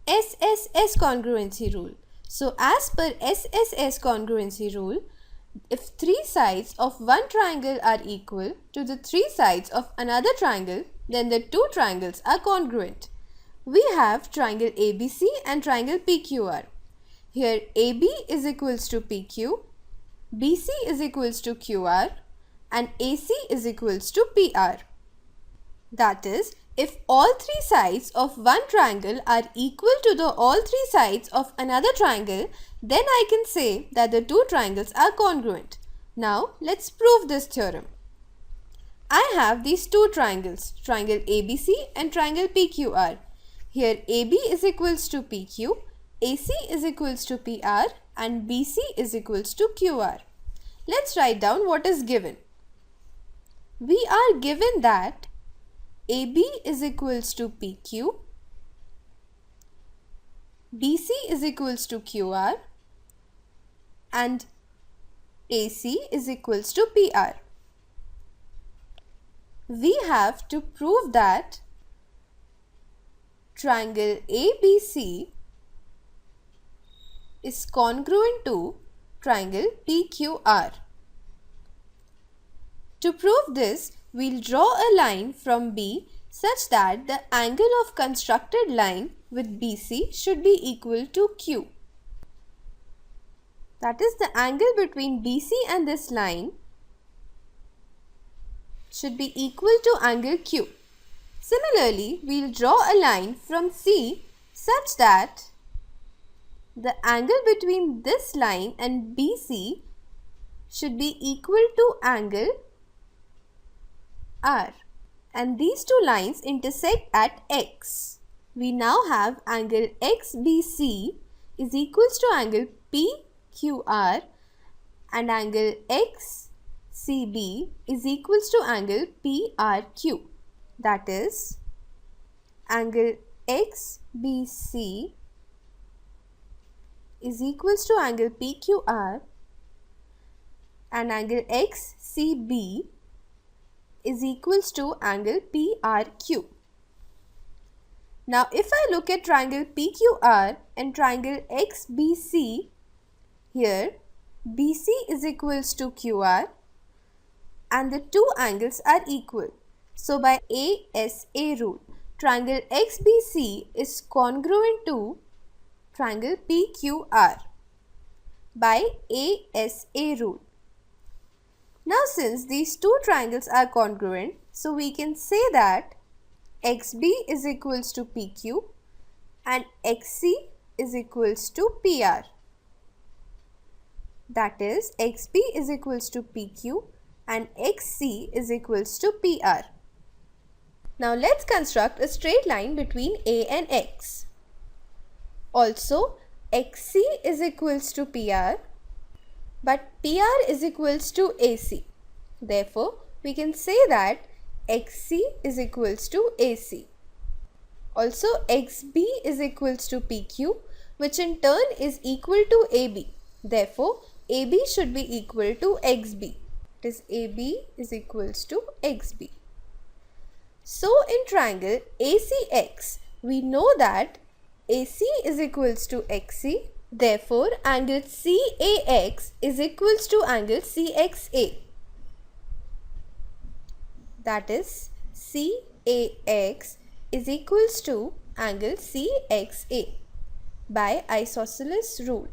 SSS congruency rule. So as per SSS congruency rule, if three sides of one triangle are equal to the three sides of another triangle, then the two triangles are congruent. We have triangle ABC and triangle PQR. Here AB is equals to PQ, BC is equals to QR and AC is equals to PR. That is, if all three sides of one triangle are equal to the all three sides of another triangle, then I can say that the two triangles are congruent. Now let's prove this theorem. I have these two triangles, triangle ABC and triangle PQR. Here AB is equals to PQ, AC is equals to PR and BC is equals to QR. Let's write down what is given. We are given that AB is equals to PQ, BC is equals to QR and AC is equals to PR. We have to prove that triangle ABC is congruent to triangle PQR. To prove this, we'll draw a line from B such that the angle of constructed line with BC should be equal to Q. That is, the angle between BC and this line should be equal to angle Q. Similarly, we'll draw a line from C such that the angle between this line and BC should be equal to angle R, and these two lines intersect at X. We now have angle XBC is equals to angle PQR and angle XCB is equals to angle PRQ. That is, angle XBC is equals to angle PQR and angle XCB is equals to angle PRQ. Now if I look at triangle PQR and triangle XBC, here BC is equals to QR and the two angles are equal. So by ASA rule, triangle XBC is congruent to triangle PQR by ASA rule. Now since these two triangles are congruent, so we can say that XB is equals to PQ and XC is equals to PR. That is, XB is equals to PQ and XC is equals to PR. Now let's construct a straight line between A and X. Also, XC is equals to PR, but PR is equals to AC. Therefore, we can say that XC is equals to AC. Also, XB is equals to PQ, which in turn is equal to AB. Therefore, AB should be equal to XB. It is AB is equals to XB. So, in triangle ACX, we know that AC is equals to XC. Therefore, angle CAX is equals to angle CXA. That is, CAX is equals to angle CXA by isosceles rule.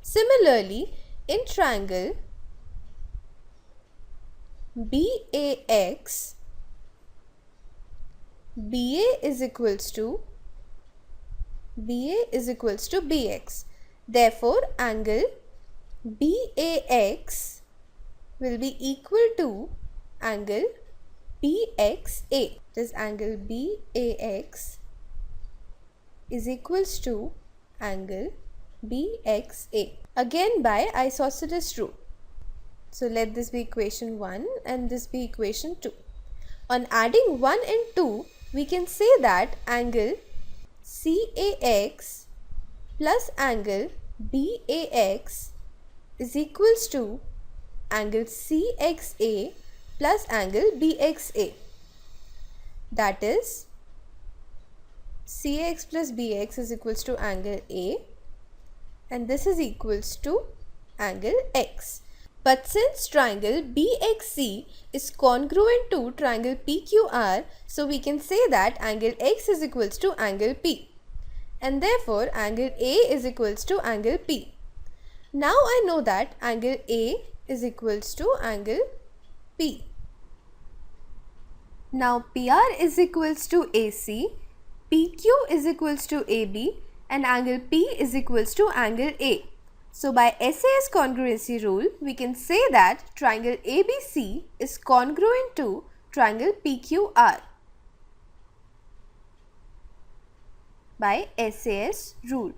Similarly, in triangle BAX, BA is equals to BX. Therefore, angle BAX will be equal to angle BXA. This angle BAX is equals to angle BXA, again by isosceles rule. So let this be equation 1 and this be equation 2. On adding 1 and 2, we can say that angle CAX plus angle BAX is equals to angle CXA plus angle BXA. That is, CX plus BX is equals to angle A, and this is equals to angle X. But since triangle BXC is congruent to triangle PQR, so we can say that angle X is equals to angle P, and therefore angle A is equals to angle P. Now I know that angle A is equals to angle P. Now PR is equals to AC, PQ is equals to AB, and angle P is equals to angle A. So by SAS congruency rule, we can say that triangle ABC is congruent to triangle PQR by SAS rule.